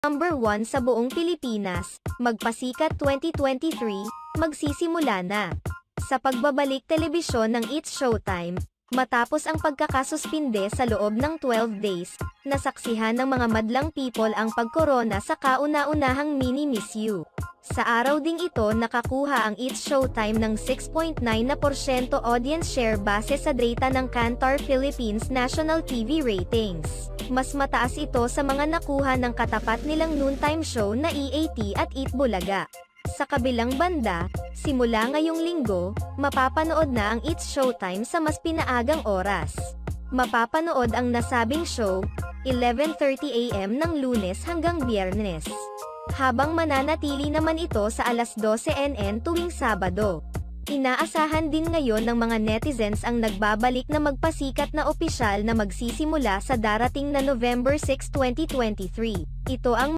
Number 1 sa buong Pilipinas, Magpasikat 2023, magsisimula na. Sa pagbabalik telebisyon ng It's Showtime, matapos ang pagkakasuspinde sa loob ng 12 days, nasaksihan ng mga madlang people ang pagkorona sa kauna-unahang Mini Miss You. Sa araw ding ito nakakuha ang It's Showtime ng 6.9% audience share base sa data ng Kantar Philippines National TV Ratings. Mas mataas ito sa mga nakuha ng katapat nilang noontime show na EAT at Eat Bulaga. Sa kabilang banda, simula ngayong linggo, mapapanood na ang It's Showtime sa mas pinaagang oras. Mapapanood ang nasabing show, 11:30 AM ng Lunes hanggang Biyernes. Habang mananatili naman ito sa alas 12 NN tuwing Sabado. Inaasahan din ngayon ng mga netizens ang nagbabalik na magpasikat na opisyal na magsisimula sa darating na November 6, 2023. Ito ang